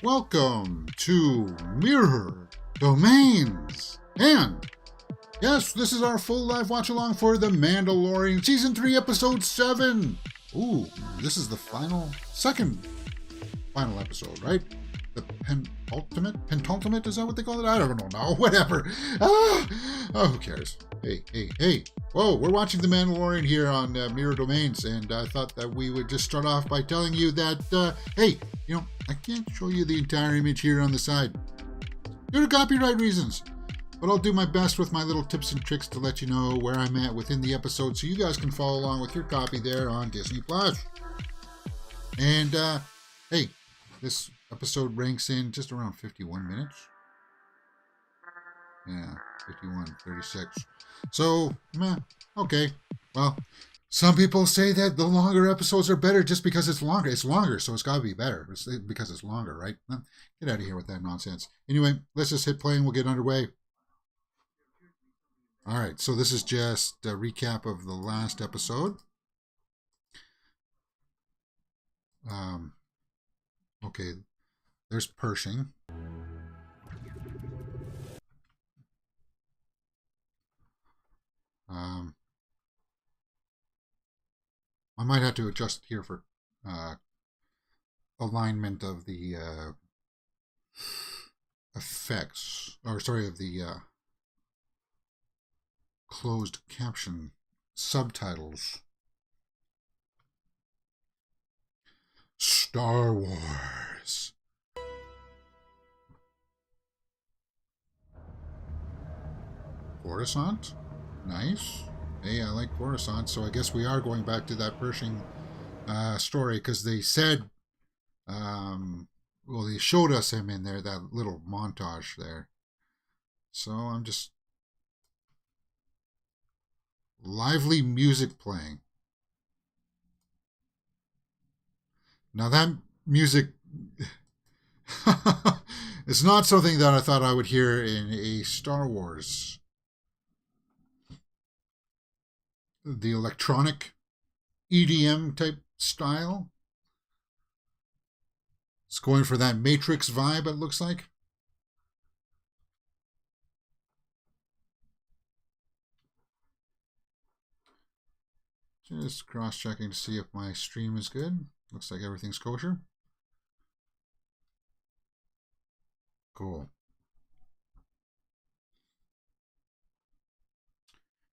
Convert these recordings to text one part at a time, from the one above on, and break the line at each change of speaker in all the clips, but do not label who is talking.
Welcome to Mirror Domains. And yes, this is our full live watch along for The Mandalorian Season 3, Episode 7. Ooh, this is the second final episode, right? The pentultimate, is that what they call it? I don't know now, whatever. Who cares? Hey. Whoa, we're watching The Mandalorian here on Mirror Domains, and I thought that we would just start off by telling you that, hey, I can't show you the entire image here on the side due to copyright reasons, but I'll do my best with my little tips and tricks to let you know where I'm at within the episode so you guys can follow along with your copy there on Disney+. And, hey, this episode ranks in just around 51 minutes. Yeah, 51:36. So, okay. Well, some people say that the longer episodes are better just because it's longer. It's longer, so it's got to be better because it's longer, right? Get out of here with that nonsense. Anyway, let's just hit play and we'll get underway. All right, so this is just a recap of the last episode. Okay, there's Pershing. I might have to adjust here for alignment of the effects, of the closed caption subtitles. Star Wars. Coruscant? Nice. Hey, I like Coruscant, so I guess we are going back to that Pershing story, because they said, they showed us him in there, that little montage there. So I'm just... lively music playing. Now that music... it's not something that I thought I would hear in a Star Wars. The electronic EDM type style. It's going for that Matrix vibe, it looks like. Just cross-checking to see if my stream is good. Looks like everything's kosher. Cool.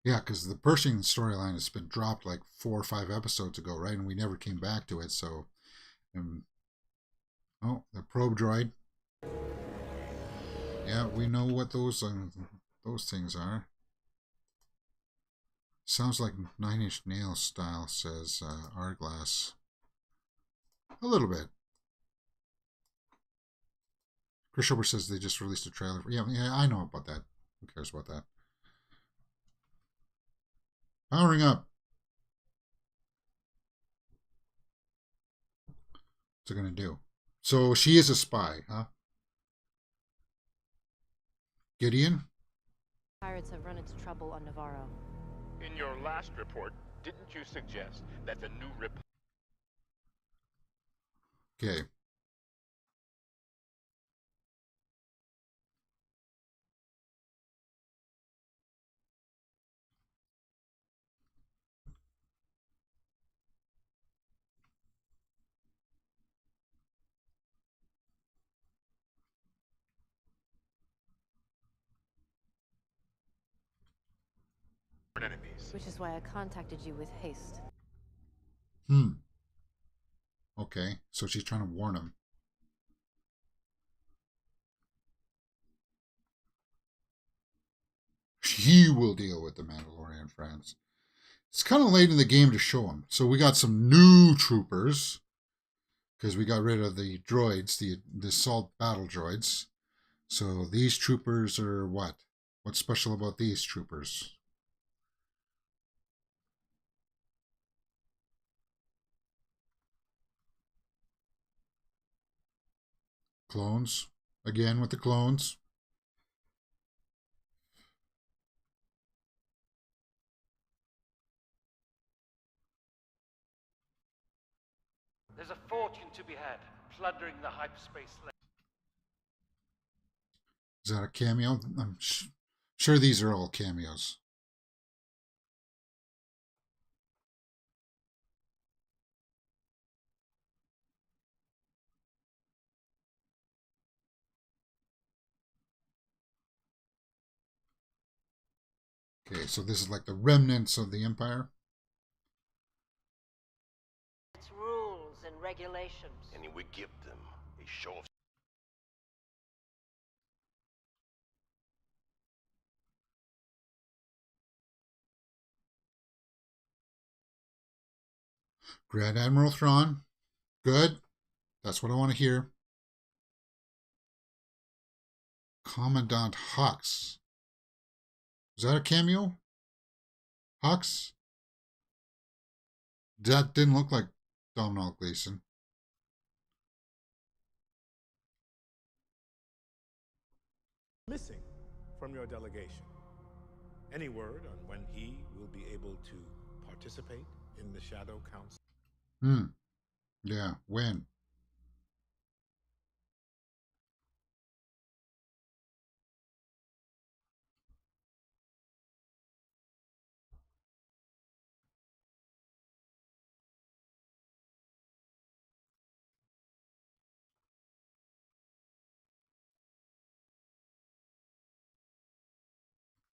Yeah, because the Pershing storyline has been dropped like 4 or 5 episodes ago, right? And we never came back to it, so... oh, the probe droid. Yeah, we know what those things are. Sounds like Nine Inch Nails style, says Arglass. A little bit. Chris Schubert says they just released a trailer. Yeah, I know about that. Who cares about that? Powering up. What's it going to do? So she is a spy, huh? Gideon?
Pirates have run into trouble on Navarro.
In your last report, didn't you suggest that the new
Okay.
enemies?
Which is why I contacted you with haste.
Okay, so she's trying to warn him. He will deal with the Mandalorian, friends. It's kind of late in the game to show him. So we got some new troopers, because we got rid of the droids, the assault battle droids. So these troopers are what? What's special about these troopers? Clones. Again with the clones.
There's a fortune to be had, plundering the hyperspace lane.
Is that a cameo? I'm sure these are all cameos. Okay, so this is like the remnants of the Empire.
Its rules and regulations.
And we give them a show of
Grand Admiral Thrawn. Good. That's what I want to hear. Commandant Hux. Is that a cameo? Hux? That didn't look like Domhnall Gleeson.
Missing from your delegation. Any word on when he will be able to participate in the Shadow Council?
Yeah, when?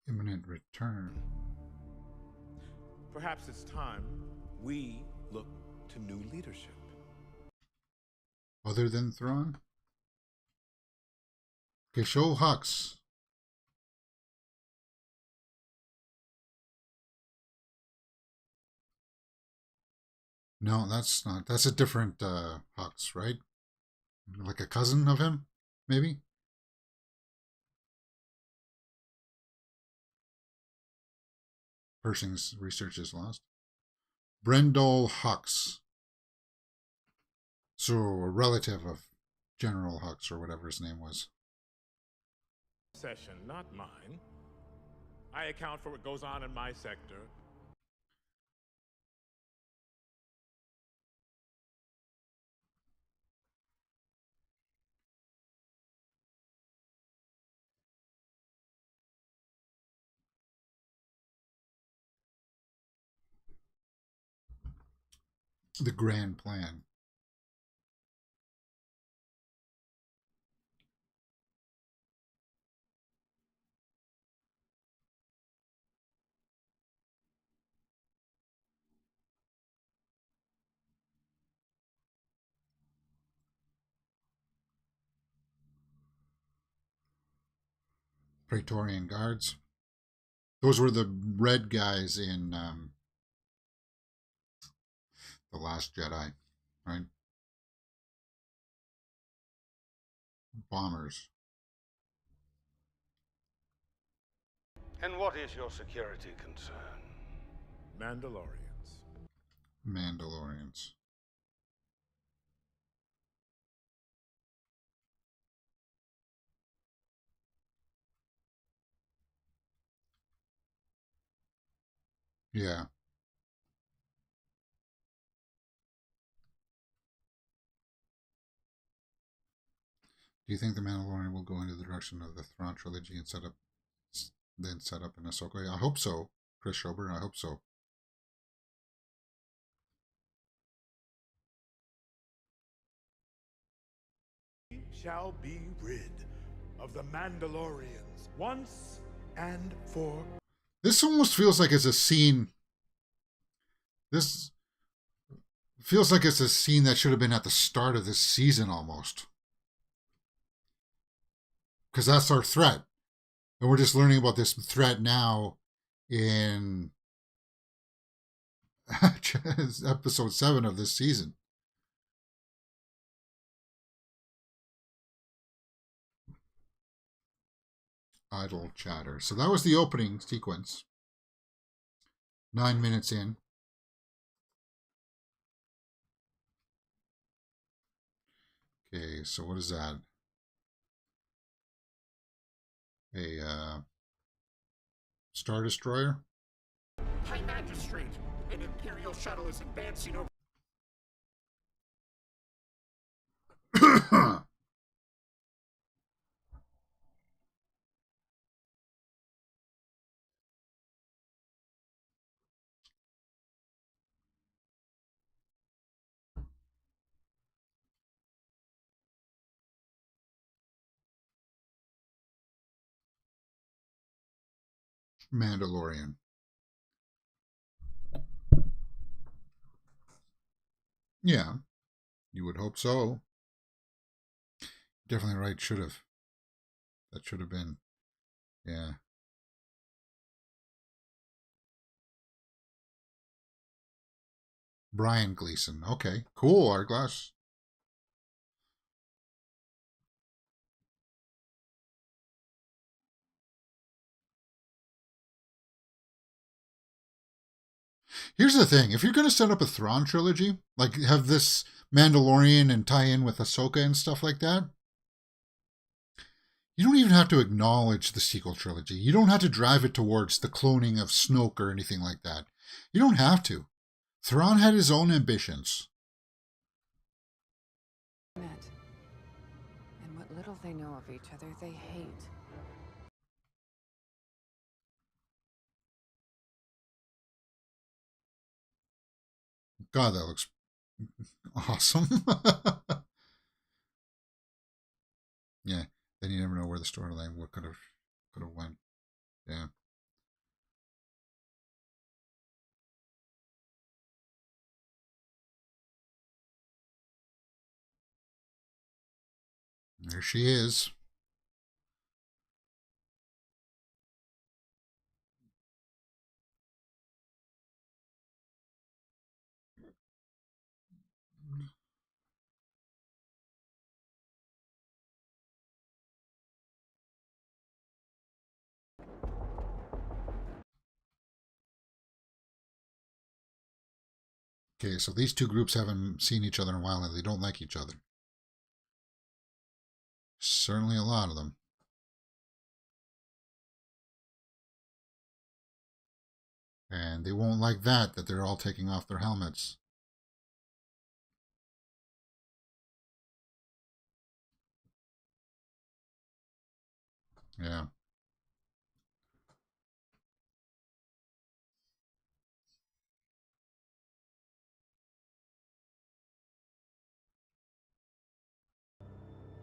Imminent return.
Perhaps it's time we look to new leadership.
Other than Thrawn? Okay, show Hux. No, that's not. That's a different Hux, right? Like a cousin of him, maybe? Pershing's research is lost. Brendol Hux. So a relative of General Hux or whatever his name was.
Session, not mine. I account for what goes on in my sector.
The grand plan. Praetorian Guards. Those were the red guys in The Last Jedi, right? Bombers.
And what is your security concern?
Mandalorians.
Mandalorians. Yeah. Do you think the Mandalorian will go into the direction of the Thrawn trilogy and set up in Ahsoka? I hope so. Chris Schober, I hope so.
We shall be rid of the Mandalorians once and for.
This almost feels like it's a scene. This feels like it's a scene that should have been at the start of this season almost. Because that's our threat. And we're just learning about this threat now in episode 7 of this season. Idle chatter. So that was the opening sequence. 9 minutes in. Okay, so what is that? A Star Destroyer?
High Magistrate, an Imperial shuttle is advancing over.
Mandalorian. Yeah, you would hope so. Definitely right, should have. That should have been. Yeah. Brian Gleason. Okay, cool, Arglass. Here's the thing. If you're going to set up a Thrawn trilogy, like have this Mandalorian and tie in with Ahsoka and stuff like that, you don't even have to acknowledge the sequel trilogy. You don't have to drive it towards the cloning of Snoke or anything like that. You don't have to. Thrawn had his own ambitions.
Met. And what little they know of each other, they hate.
God, that looks awesome. Yeah, then you never know where the storyline what could have went. Yeah. There she is. Okay, so these two groups haven't seen each other in a while and they don't like each other. Certainly a lot of them. And they won't like that they're all taking off their helmets. Yeah.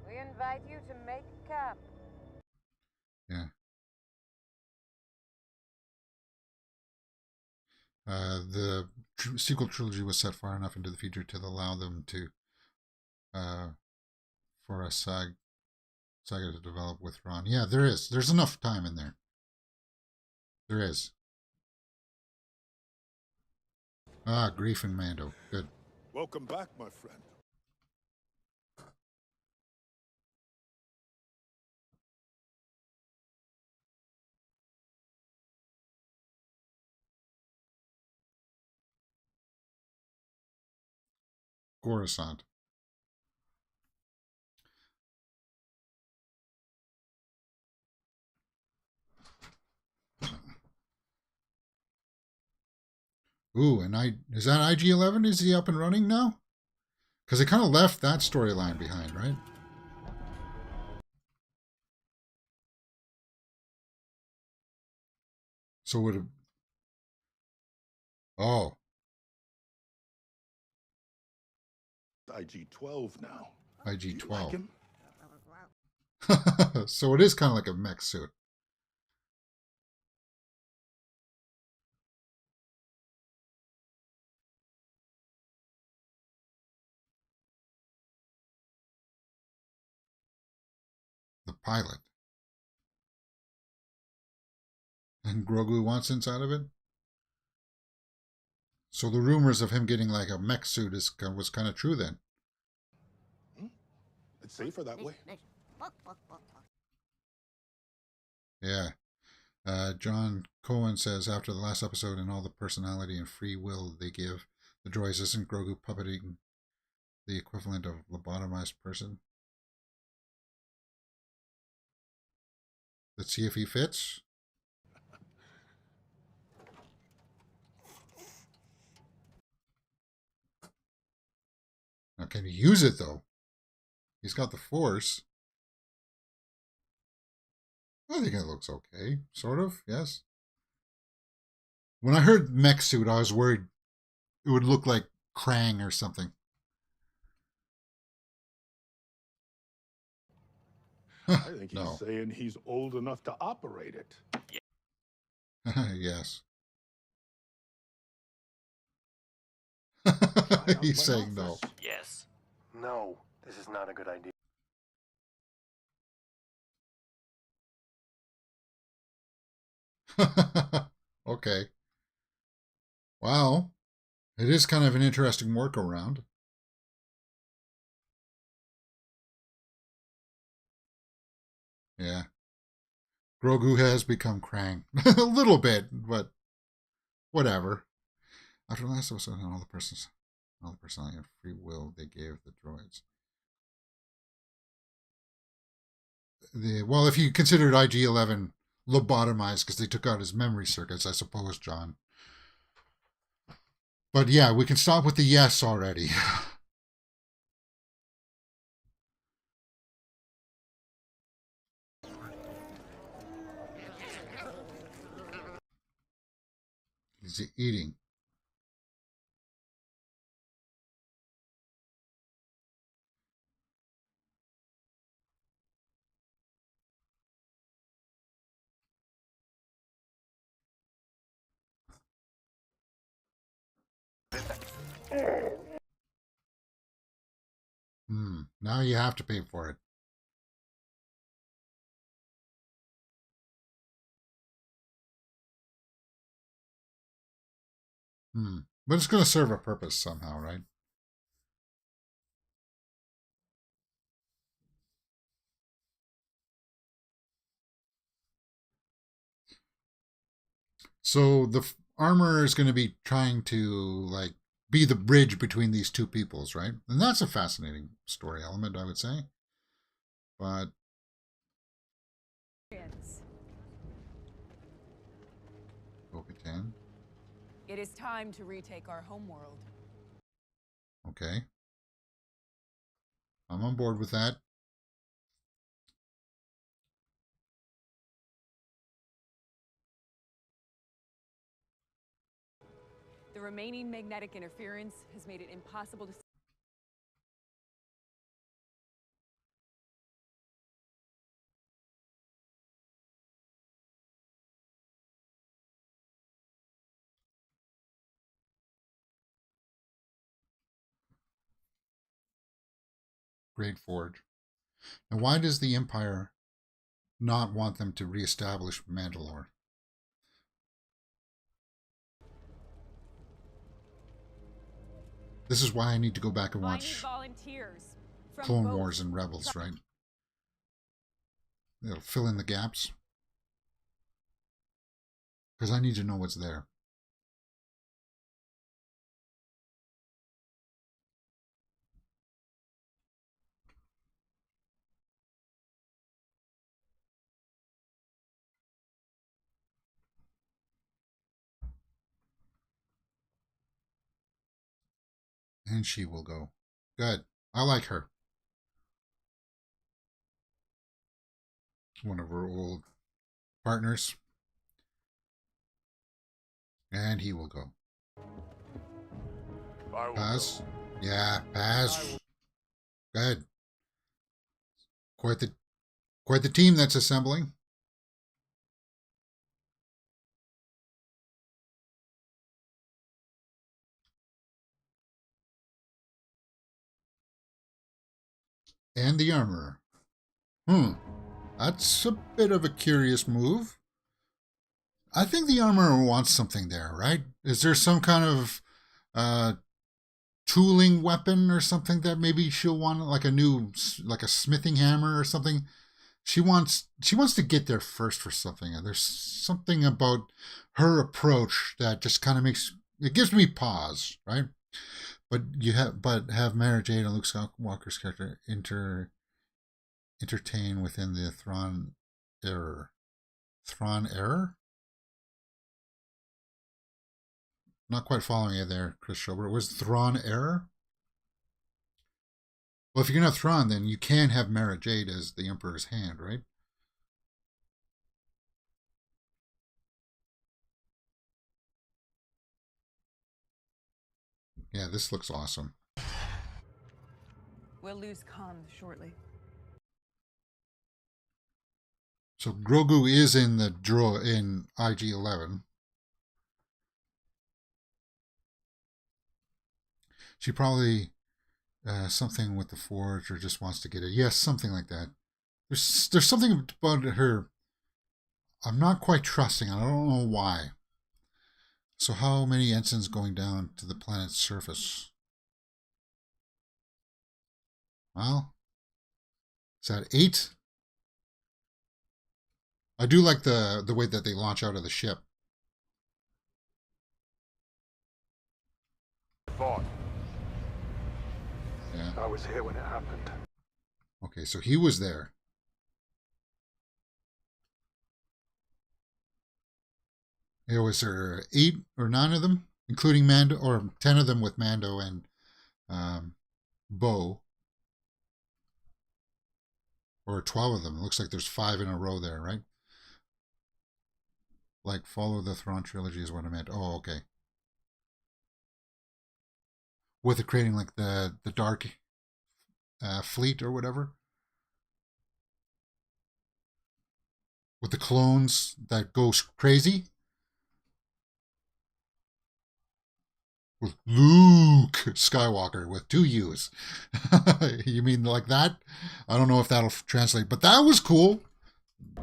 We invite you to make camp.
Yeah. The sequel trilogy was set far enough into the future to allow them to, for a saga to develop with Ron. Yeah, there is. There's enough time in there. There is. Ah, Grief and Mando. Good.
Welcome back, my friend.
Coruscant. Ooh, and is that IG-11? Is he up and running now? Because they kind of left that storyline behind, right? So would it... Oh.
IG-12 now.
IG-12.
You like
So it is kind of like a mech suit. The pilot. And Grogu wants inside of it? So the rumors of him getting like a mech suit was kind of true then.
It's safer that way.
Yeah. John Cohen says after the last episode and all the personality and free will they give the droids, isn't Grogu puppeting the equivalent of lobotomized person? Let's see if he fits. Now, can he use it though? He's got the Force. I think it looks okay. Sort of, yes. When I heard mech suit, I was worried it would look like Krang or something.
I think he's
No.
saying he's old enough to operate it.
Yes.
Try out
He's
my
saying no.
office.
Yes.
No, this is not a good idea.
Okay. Wow. It is kind of an interesting workaround. Yeah. Grogu has become Krang. A little bit, but whatever. After the last episode, all the personality and free will they gave the droids. Well, if you considered IG-11 lobotomized because they took out his memory circuits, I suppose, John. But yeah, we can stop with the yes already. He's eating. Now you have to pay for it. But it's going to serve a purpose somehow, right? So the armor is going to be trying to like be the bridge between these two peoples, right? And that's a fascinating story element, I would say. But Bo-Katan.
It is time to retake our homeworld.
Okay. I'm on board with that.
The remaining magnetic interference has made it impossible to...
Great Forge. Now, why does the Empire not want them to reestablish Mandalore? This is why I need to go back and watch
volunteers from
Clone
both
Wars and Rebels, right? It'll fill in the gaps. Because I need to know what's there. And she will go. Good. I like her. One of her old partners. And he will go.
I will
Paz?
go.
Yeah, Paz. Good. Quite the team that's assembling. And the armor. That's a bit of a curious move. I think the armor wants something there, right? Is there some kind of tooling weapon or something that maybe she'll want, like a smithing hammer or something? She wants to get there first for something. And there's something about her approach that just kind of gives me pause, right? But have Mara Jade and Luke Skywalker's character entertain within the Thrawn error. Thrawn error? Not quite following you there, Chris Schober. Was Thrawn error? Well, if you're going to have Thrawn, then you can have Mara Jade as the Emperor's hand, right? Yeah, this looks awesome.
We'll lose comms shortly.
So Grogu is in the in IG-11. She probably something with the Forge or just wants to get it. Yes, something like that. There's something about her I'm not quite trusting. I don't know why. So how many ensigns going down to the planet's surface? Well, is that 8? I do like the way that they launch out of the ship.
Fought.
Yeah.
I was here when it happened.
Okay, so he was there. There was there 8 or 9 of them, including Mando, or 10 of them with Mando and Bo. Or 12 of them. It looks like there's 5 in a row there, right? Like Follow the Thrawn trilogy is what I meant. Oh, okay. With it creating like the dark fleet or whatever. With the clones that goes crazy. With Luke Skywalker with 2 U's. You mean like that? I don't know if that'll translate, but that was cool.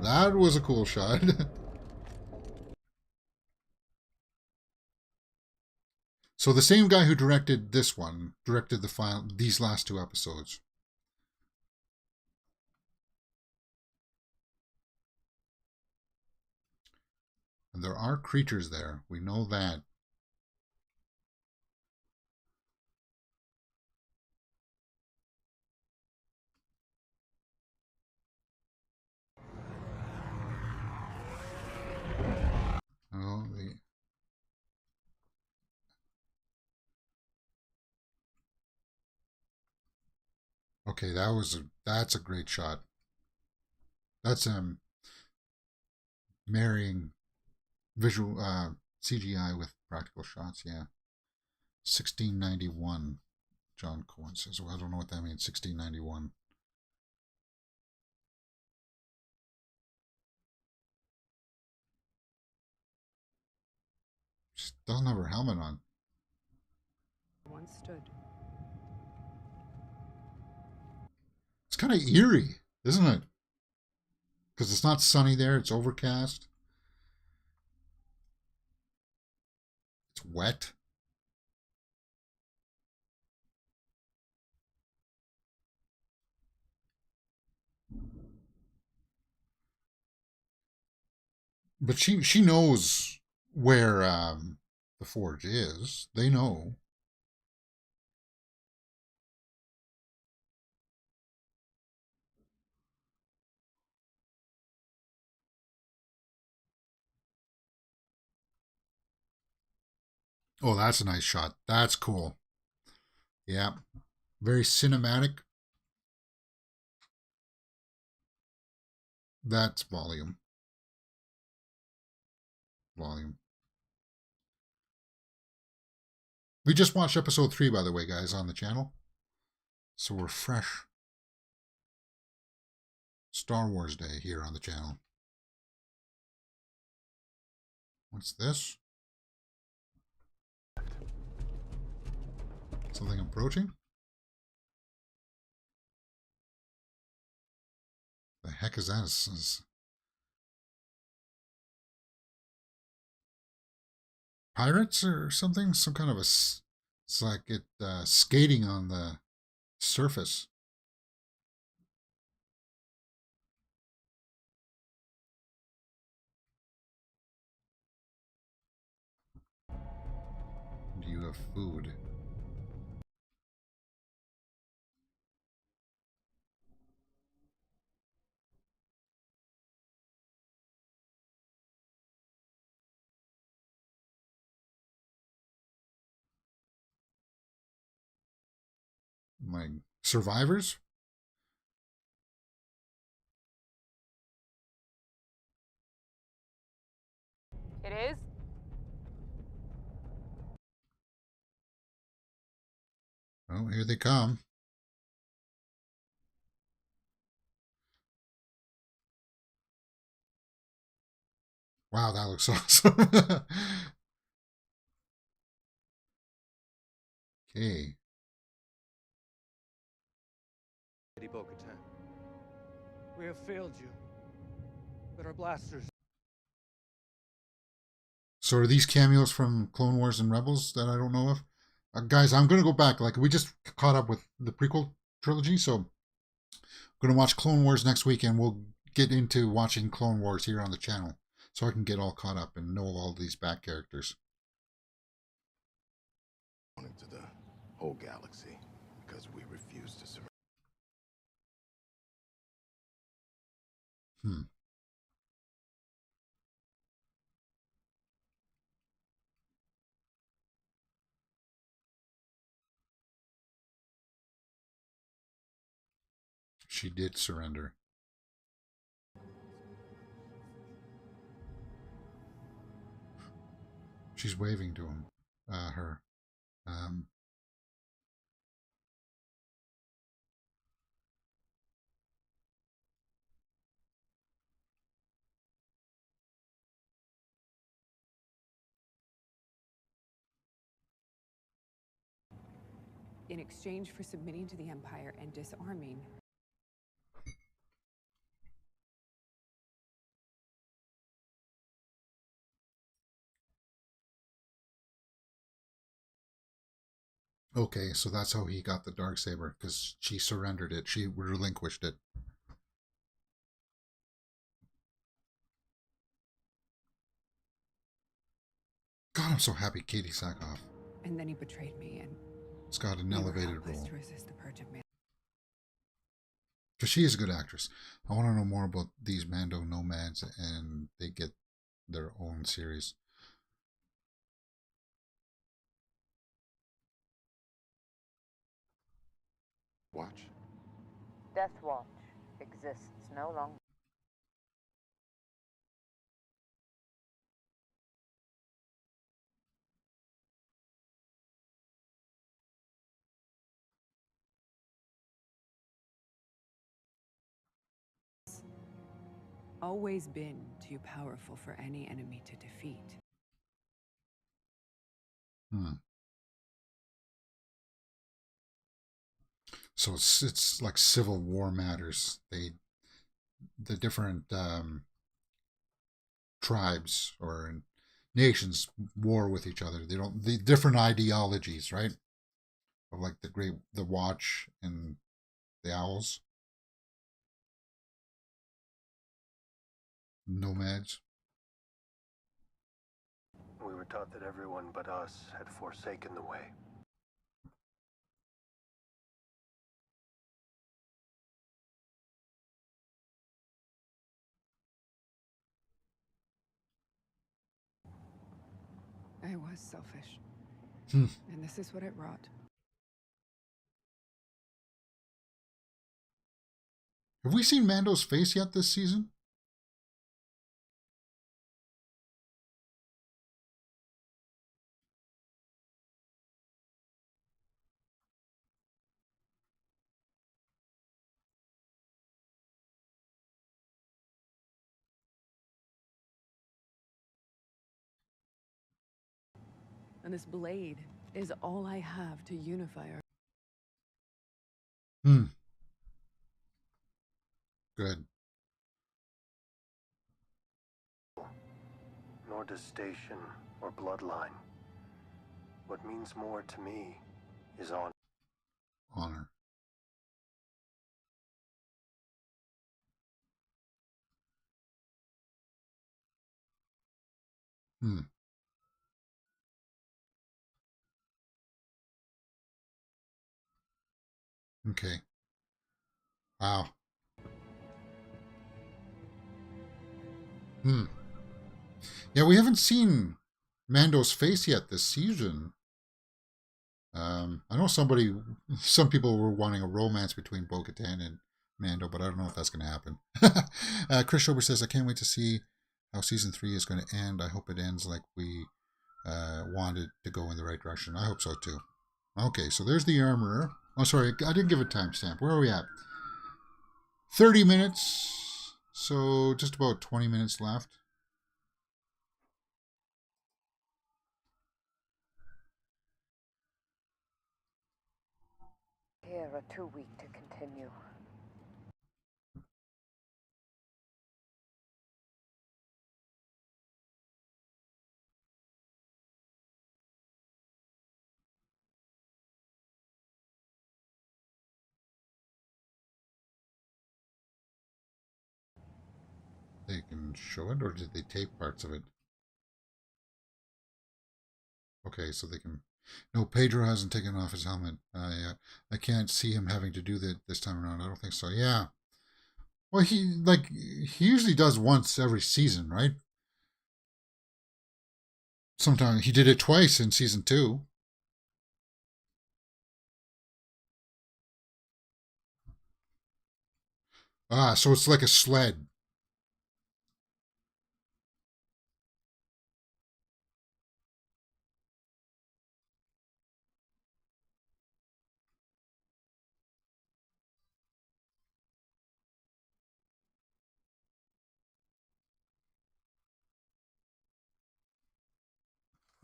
That was a cool shot. So the same guy who directed this one directed these last 2 episodes. And there are creatures there. We know that. Oh, okay, that's a great shot. That's marrying visual CGI with practical shots. Yeah, 1691. John Cohen says. Well, I don't know what that means. 1691. She doesn't have her helmet on.
Once stood.
It's kind of eerie, isn't it? Because it's not sunny there. It's overcast. It's wet. But she knows where the forge is. They know. Oh, that's a nice shot. That's cool. Yeah. Very cinematic. That's volume. Volume. We just watched episode 3, by the way, guys, on the channel. So we're fresh. Star Wars Day here on the channel. What's this? Something approaching? The heck is that? Pirates or something? Some kind of it's like it skating on the surface. Do you have food? Like survivors?
It is?
Oh, here they come. Wow, that looks awesome. Okay.
Lady Bo-Katan, we have failed you, but our blasters.
So are these cameos from Clone Wars and Rebels that I don't know of? Guys, I'm going to go back. Like, we just caught up with the prequel trilogy, so I'm going to watch Clone Wars next week, and we'll get into watching Clone Wars here on the channel so I can get all caught up and know all these back characters.
To the whole galaxy because we refuse to surrender.
She did surrender. She's waving to him, her.
In exchange for submitting to the Empire and disarming,
Okay, so that's how he got the Darksaber, because she surrendered it. She relinquished it. God, I'm so happy Katie Sackhoff.
and then he betrayed me, and
It's got an
we were
elevated
helpless
role.
to resist the purge of man.
Because she is a good actress. I want to know more about these Mando nomads, and they get their own series.
Watch.
Death Watch exists no longer.
Always been too powerful for any enemy to defeat.
So it's like Civil War matters. The different tribes or nations war with each other. The different ideologies, right? Of like the Watch and the Owls, nomads.
We were taught that everyone but us had forsaken the way.
I was selfish.
Hmm.
And this is what it wrought.
Have we seen Mando's face yet this season?
And this blade is all I have to unify our...
Good.
Nor does station or bloodline. What means more to me is
Honor. Okay. Wow. Yeah, we haven't seen Mando's face yet this season. I know some people were wanting a romance between Bo-Katan and Mando, but I don't know if that's going to happen. Chris Schober says, I can't wait to see how season 3 is going to end. I hope it ends like we wanted to go in the right direction. I hope so too. Okay, so there's the armorer. Oh, sorry, I didn't give a timestamp. Where are we at? 30 minutes. So just about 20 minutes left.
here are too weak to continue.
They can show it, or did they tape parts of it? Okay, so they can. No, Pedro hasn't taken off his helmet. I can't see him having to do that this time around. I don't think so. Yeah. Well, he usually does once every season, right? Sometimes he did it twice in season 2. Ah, so it's like a sled.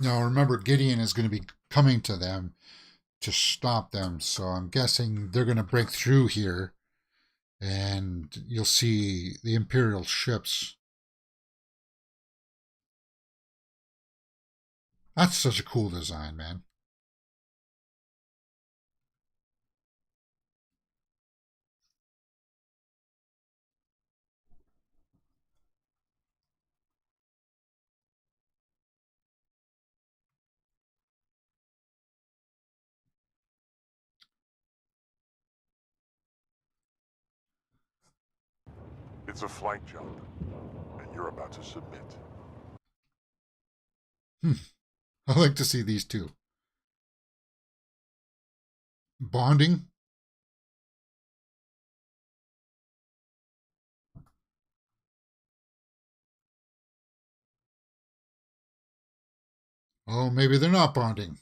Now remember, Gideon is going to be coming to them to stop them, so I'm guessing they're going to break through here, and you'll see the Imperial ships. That's such a cool design, man.
It's a flight job, and you're about to submit.
I like to see these two. Bonding? Oh, maybe they're not bonding.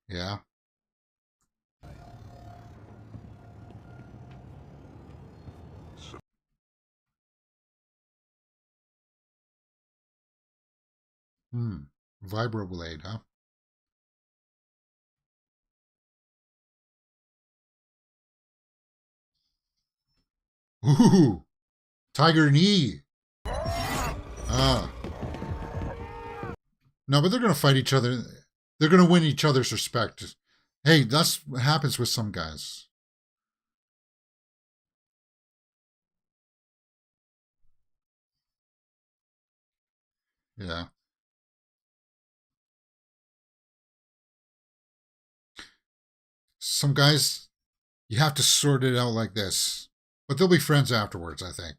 Yeah. Vibroblade, huh? Ooh, Tiger Knee. Ah. No, but they're going to fight each other. They're going to win each other's respect. Hey, that's what happens with some guys. Yeah. Some guys, you have to sort it out like this. But they'll be friends afterwards, I think.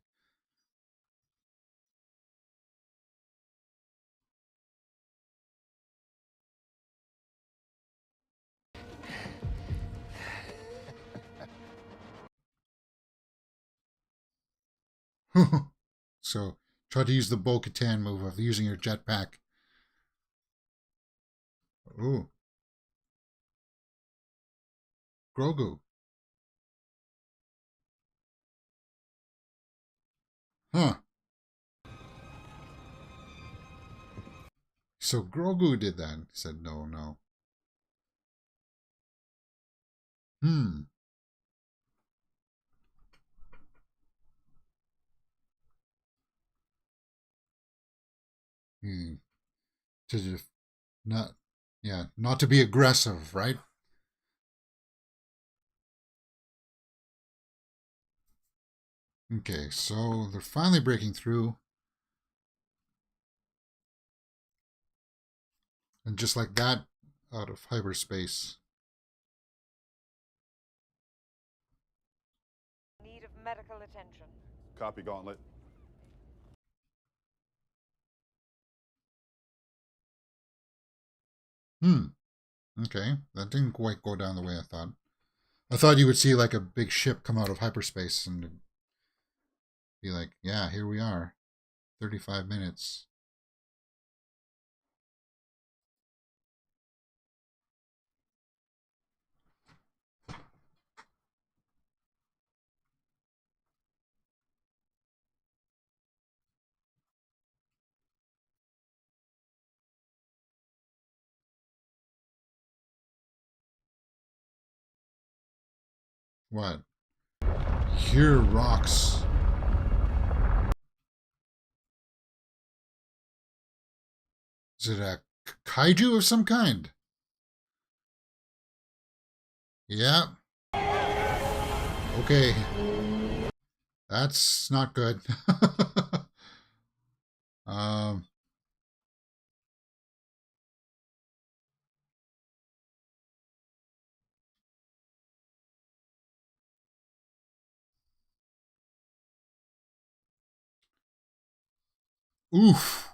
So try to use the Bo-Katan move of using your jetpack. Ooh, Grogu. Huh. So Grogu did that. He said, no, no. Hmm. Hmm. To not, yeah, not to be aggressive, right? Okay, so they're finally breaking through. And just like that, out of hyperspace.
Need of medical attention.
Copy, Gauntlet.
Okay, that didn't quite go down the way I thought. I thought you would see like a big ship come out of hyperspace and be like, yeah, here we are. 35 minutes. What? Here rocks. Is it a kaiju of some kind? Yeah. Okay. That's not good. um. Oof.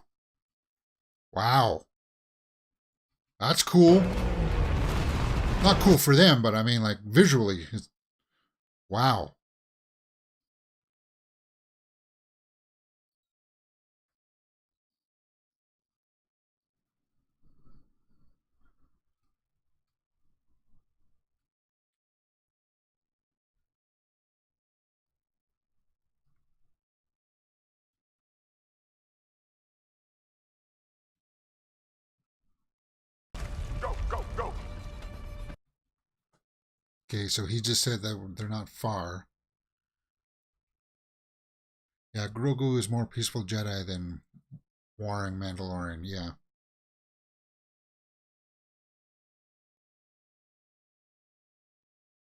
Wow. That's cool. Not cool for them, but I mean, like, visually. Wow.
Go, go, go!
Okay, so he just said that they're not far. Yeah, Grogu is more peaceful Jedi than warring Mandalorian. Yeah.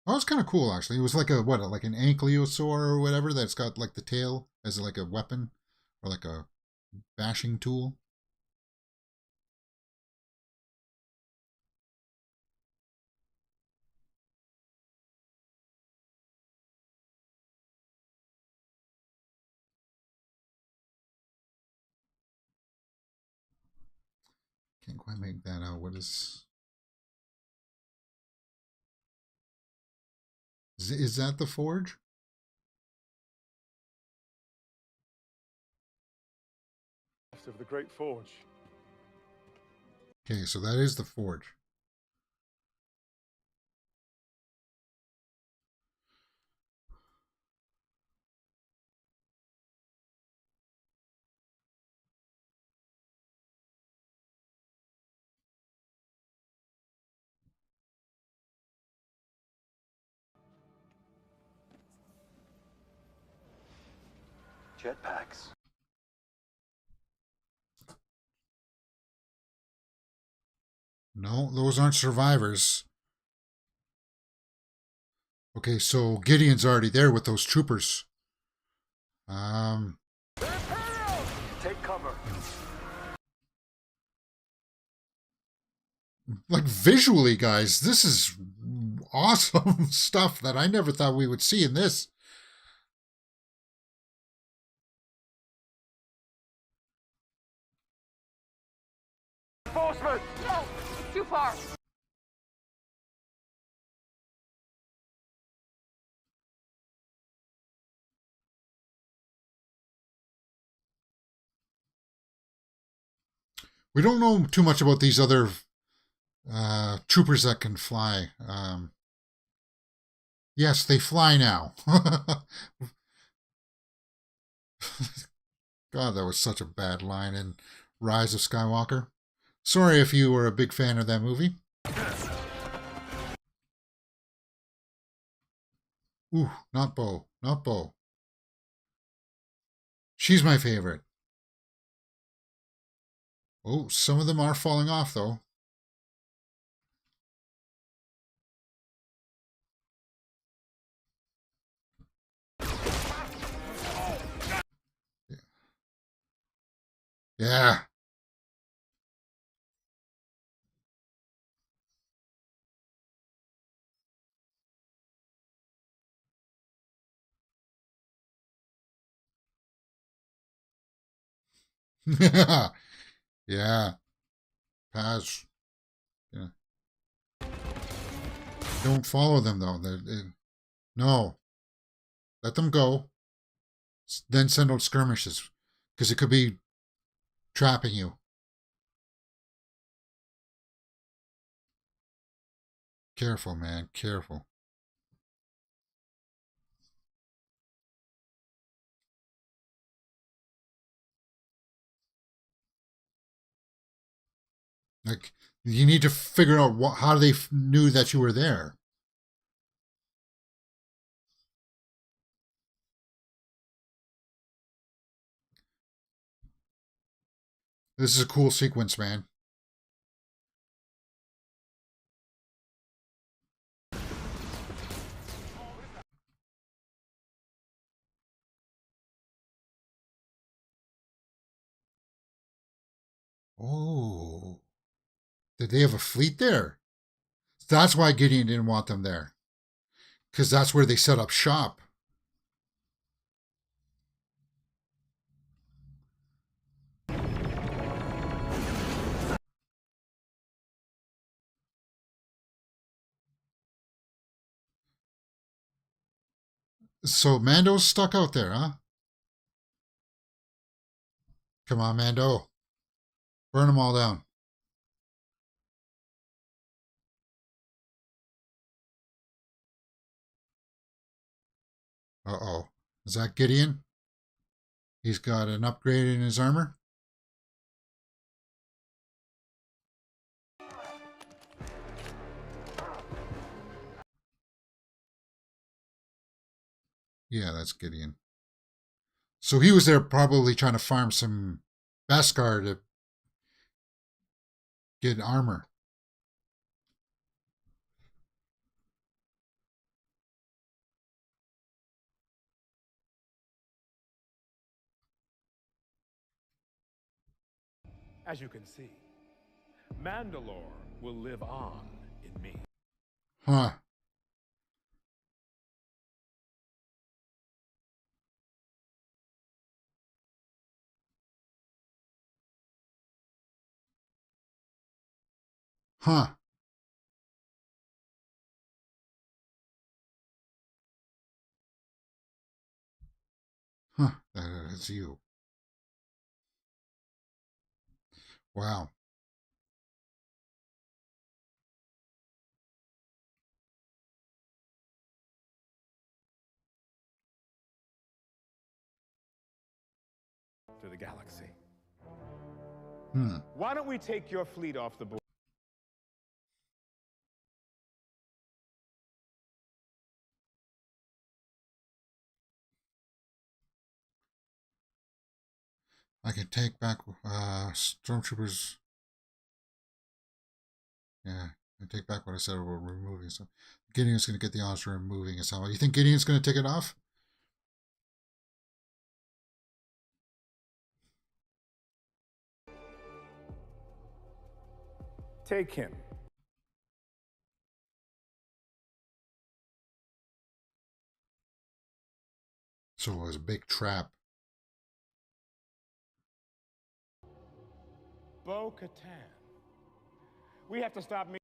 Oh, it's kind of cool, actually. It was like a, what, like an ankylosaur or whatever that's got like the tail as like a weapon or like a bashing tool. Can't quite make that out. What is that the forge?
Of the Great Forge.
Okay, so that is the forge.
Jetpacks.
No, those aren't survivors. Okay, so Gideon's already there with those troopers.
Take cover.
Like visually, guys, this is awesome stuff that I never thought we would see in this.
Enforcement! No! It's too far!
We don't know too much about these other troopers that can fly. Yes, they fly now. God, that was such a bad line in Rise of Skywalker. Sorry if you were a big fan of that movie. Ooh, not Bo. Not Bo. She's my favorite. Oh, some of them are falling off, though. Yeah. Yeah. Pass. Yeah. Don't follow them, though. No. Let them go. Then send out skirmishes. Because it could be trapping you. Careful, man. Careful. Like, you need to figure out how they knew that you were there. This is a cool sequence, man. Oh. Did they have a fleet there? That's why Gideon didn't want them there. Because that's where they set up shop. So Mando's stuck out there, huh? Come on, Mando. Burn them all down. Uh-oh. Is that Gideon? He's got an upgrade in his armor? Yeah, that's Gideon. So he was there probably trying to farm some Beskar to get armor.
As you can see, Mandalore will live on in me.
Huh. Huh. Huh. That's you. Wow.
To the galaxy.
Hmm.
Why don't we take your fleet off the board?
I can take back stormtroopers. Yeah, I take back what I said about removing stuff. Gideon's going to get the honors for removing it somehow. You think Gideon's going to take it off?
Take him.
So it was a big trap.
Bo-Katan. We have to stop me.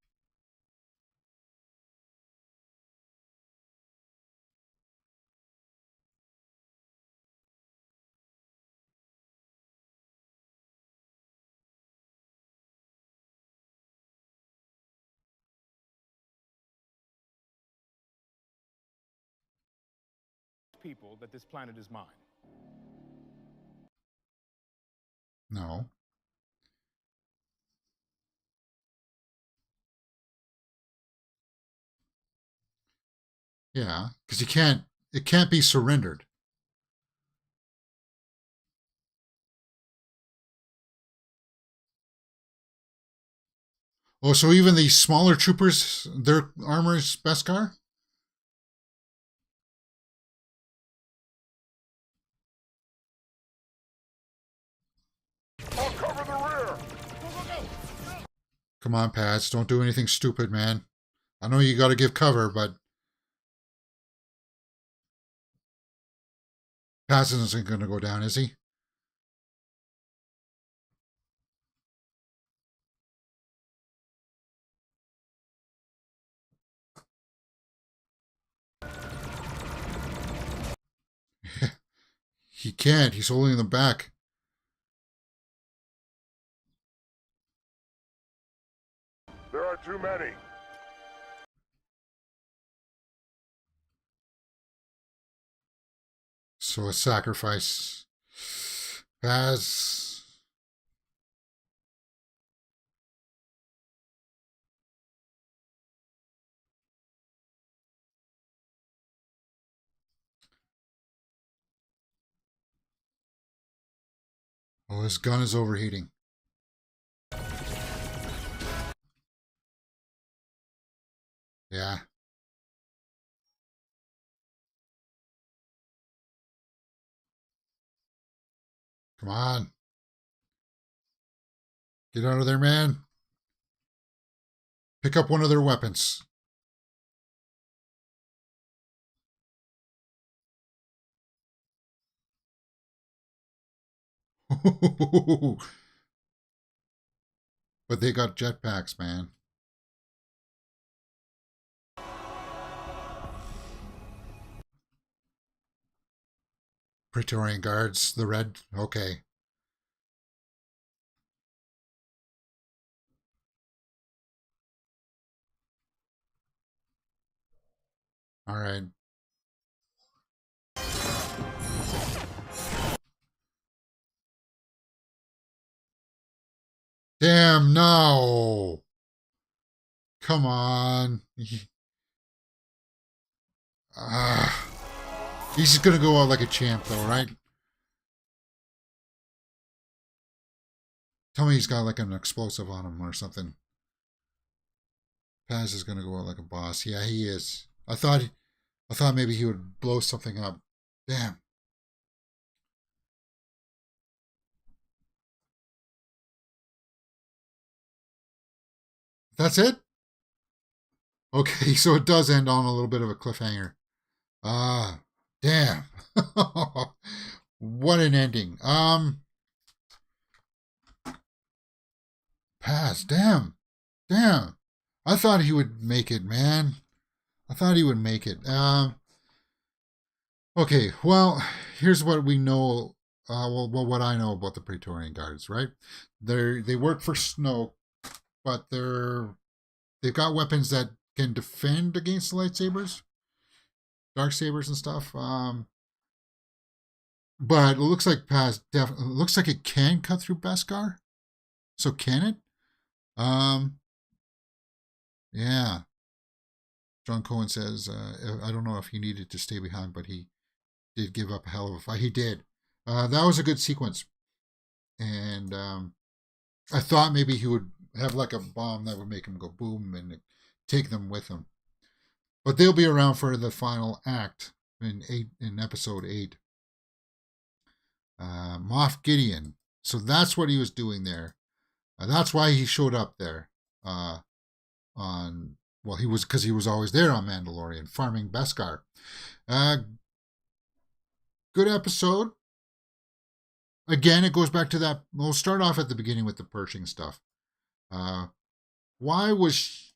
People that this planet is mine.
No. Yeah, because it can't be surrendered. Oh, so even the smaller troopers, their armor is Beskar?
I'll cover the rear! Go, go, go!
Come on, Pats, don't do anything stupid, man. I know you got to give cover, but Pats isn't going to go down, is he? He can't. He's holding them back.
There are too many.
So a sacrifice. Paz. Oh, his gun is overheating. yeah. Come on. Get out of there, man. Pick up one of their weapons. But they got jetpacks, man. Praetorian Guards, the red. Okay. All right. Damn, no. Come on. He's just going to go out like a champ, though, right? Tell me he's got like an explosive on him or something. Paz is going to go out like a boss. Yeah, he is. I thought maybe he would blow something up. Damn. That's it? Okay, so it does end on a little bit of a cliffhanger. Damn. What an ending. Paz, damn. Damn. I thought he would make it, man. I thought he would make it. Okay, well, here's what we know. What I know about the Praetorian Guards, right? They work for Snoke, but they've got weapons that can defend against the lightsabers, dark sabers and stuff. But it looks like looks like it can cut through Beskar. So can it? Yeah. John Cohen says, I don't know if he needed to stay behind, but he did give up a hell of a fight. He did. That was a good sequence. And I thought maybe he would have like a bomb that would make him go boom and take them with him. But they'll be around for the final act in episode 8. Moff Gideon. So that's what he was doing there. That's why he showed up there. Because he was always there on Mandalorian, farming Beskar. Good episode. Again, it goes back to that. We'll start off at the beginning with the Pershing stuff. Why was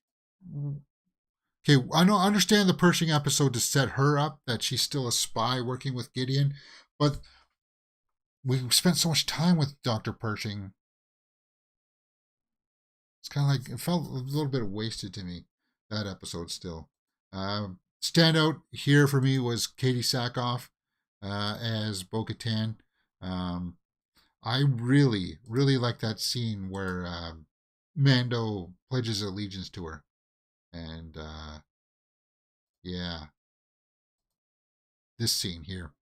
okay? I understand the Pershing episode to set her up that she's still a spy working with Gideon, but we spent so much time with Dr. Pershing. It's kind of like it felt a little bit wasted to me, that episode still. Standout here for me was Katie Sackhoff as Bo-Katan. I really, really like that scene where Mando pledges allegiance to her. And yeah, this scene here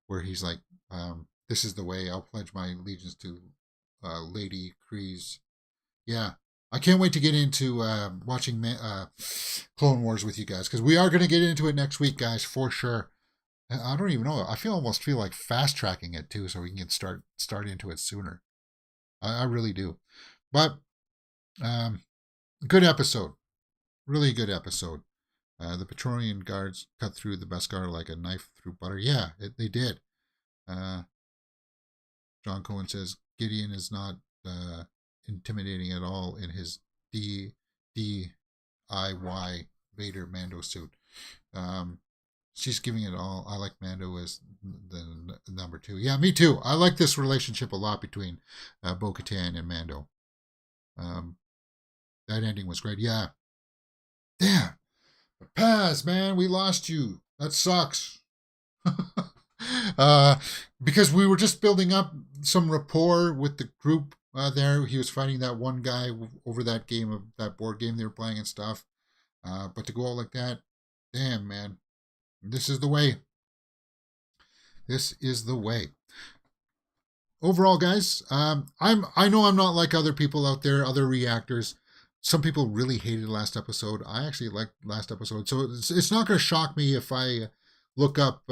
where he's like, this is the way I'll pledge my allegiance to Lady Kryze. Yeah. I can't wait to get into watching Clone Wars with you guys, because we are going to get into it next week, guys, for sure. I don't even know. I almost feel like fast tracking it too, so we can get start into it sooner. I really do. But good episode, really good episode. The Praetorian Guards cut through the Beskar like a knife through butter. Yeah, they did. John Cohen says Gideon is not intimidating at all in his DIY Vader Mando suit. She's giving it all. I like Mando as the number 2. Yeah, me too. I like this relationship a lot between Bo-Katan and Mando. That ending was great. Yeah. Damn. Paz, man, we lost you. That sucks. Because we were just building up some rapport with the group there. He was fighting that one guy over that board game they were playing and stuff. But to go out like that, damn, man. This is the way. This is the way. Overall, guys, I know I'm not like other people out there, other reactors. some people really hated last episode. I actually liked last episode. So it's not going to shock me if I look up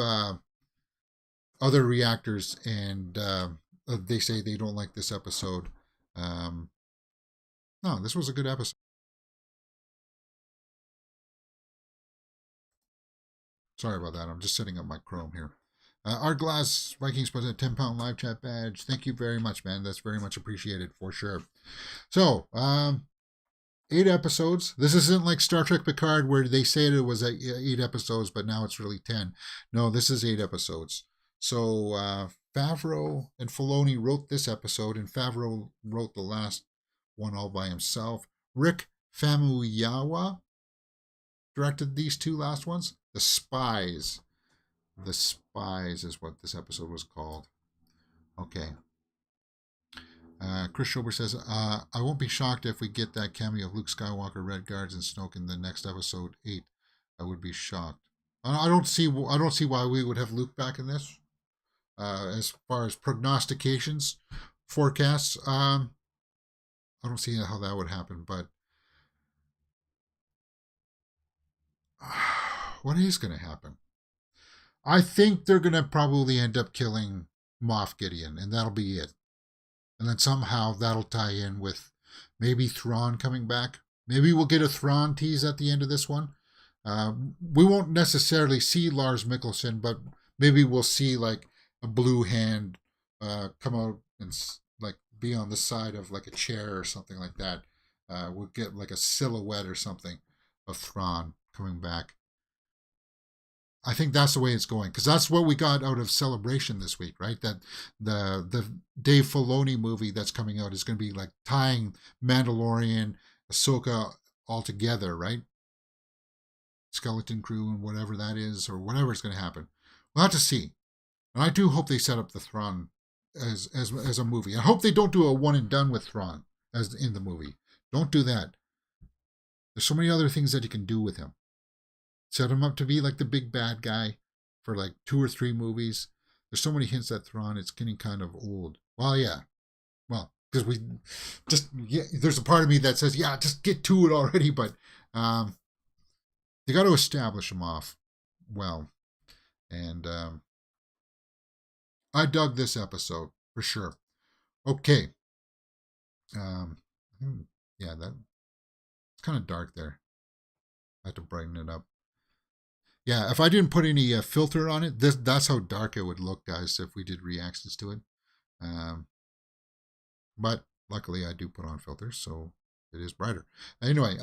other reactors and they say they don't like this episode. No, this was a good episode. Sorry about that. I'm just setting up my Chrome here. Our Glass Vikings put a 10-pound live chat badge. Thank you very much, man. That's very much appreciated for sure. So, 8 episodes. This isn't like Star Trek Picard where they said it was 8 episodes, but now it's really 10. No, this is 8 episodes. So, Favreau and Filoni wrote this episode, and Favreau wrote the last one all by himself. Rick Famuyiwa directed these 2 last ones. The Spies. The Spies is what this episode was called. Okay. Chris Schober says, I won't be shocked if we get that cameo of Luke Skywalker, Red Guards, and Snoke in the next episode 8. I would be shocked. I don't see why we would have Luke back in this. As far as prognostications, forecasts, I don't see how that would happen. But what is going to happen? I think they're going to probably end up killing Moff Gideon, and that'll be it. And then somehow that'll tie in with maybe Thrawn coming back. Maybe we'll get a Thrawn tease at the end of this one. We won't necessarily see Lars Mikkelsen, but maybe we'll see like a blue hand come out and like be on the side of like a chair or something like that. We'll get like a silhouette or something of Thrawn coming back. I think that's the way it's going, because that's what we got out of Celebration this week, right? That the Dave Filoni movie that's coming out is going to be like tying Mandalorian, Ahsoka all together, right? Skeleton Crew and whatever that is, or whatever is going to happen. We'll have to see. And I do hope they set up the Thrawn as a movie. I hope they don't do a one and done with Thrawn as in the movie. Don't do that. There's so many other things that you can do with him. Set him up to be like the big bad guy for like 2 or 3 movies. There's so many hints that Thrawn is getting kind of old. Well, yeah. Well, because there's a part of me that says, yeah, just get to it already. But they got to establish him off well. And I dug this episode for sure. Okay. Yeah, it's kind of dark there. I have to brighten it up. Yeah, if I didn't put any filter on it, that's how dark it would look, guys, if we did reactions to it. But luckily, I do put on filters, so it is brighter. Anyway,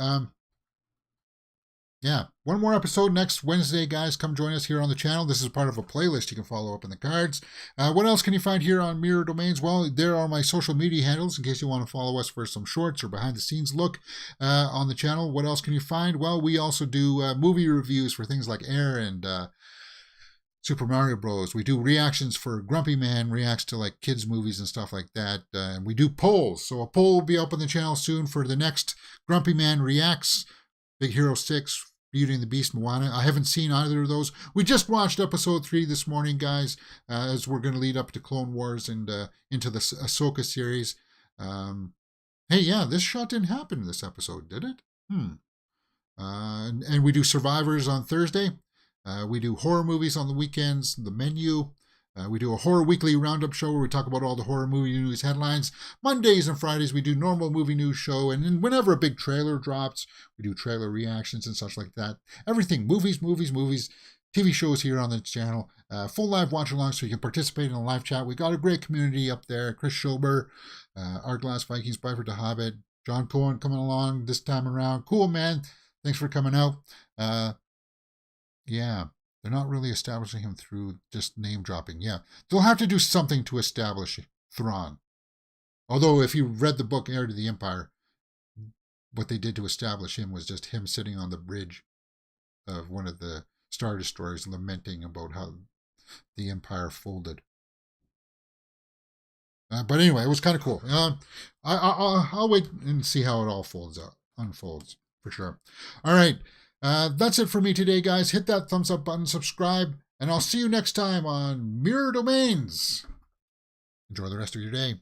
yeah, one more episode next Wednesday, guys. Come join us here on the channel. This is part of a playlist you can follow up in the cards. What else can you find here on Mirror Domains? Well, there are my social media handles in case you want to follow us for some shorts or behind-the-scenes look on the channel. What else can you find? Well, we also do movie reviews for things like Air and Super Mario Bros. We do reactions for Grumpy Man, reacts to like kids' movies and stuff like that. And we do polls. So a poll will be up on the channel soon for the next Grumpy Man Reacts, Big Hero 6, Beauty and the Beast, Moana. I haven't seen either of those. We just watched episode 3 this morning, guys, as we're going to lead up to Clone Wars and into the Ahsoka series. Hey, yeah, this shot didn't happen in this episode, did it? And we do Survivors on Thursday. We do horror movies on the weekends, The Menu. We do a horror weekly roundup show where we talk about all the horror movie news headlines. Mondays and Fridays, we do normal movie news show. And then whenever a big trailer drops, we do trailer reactions and such like that. Everything, movies, TV shows here on the channel. Full live watch along so you can participate in a live chat. We got a great community up there. Chris Schober, Our Glass Vikings, Byford the Hobbit, John Cohen coming along this time around. Cool, man. Thanks for coming out. Yeah. They're not really establishing him through just name dropping. Yeah, they'll have to do something to establish Thrawn. Although if you read the book Heir to the Empire, what they did to establish him was just him sitting on the bridge of one of the Star Destroyers lamenting about how the Empire folded. But anyway, it was kind of cool. I'll wait and see how it all unfolds for sure. All right. That's it for me today, guys. Hit that thumbs up button, subscribe, and I'll see you next time on Mirror Domains. Enjoy the rest of your day.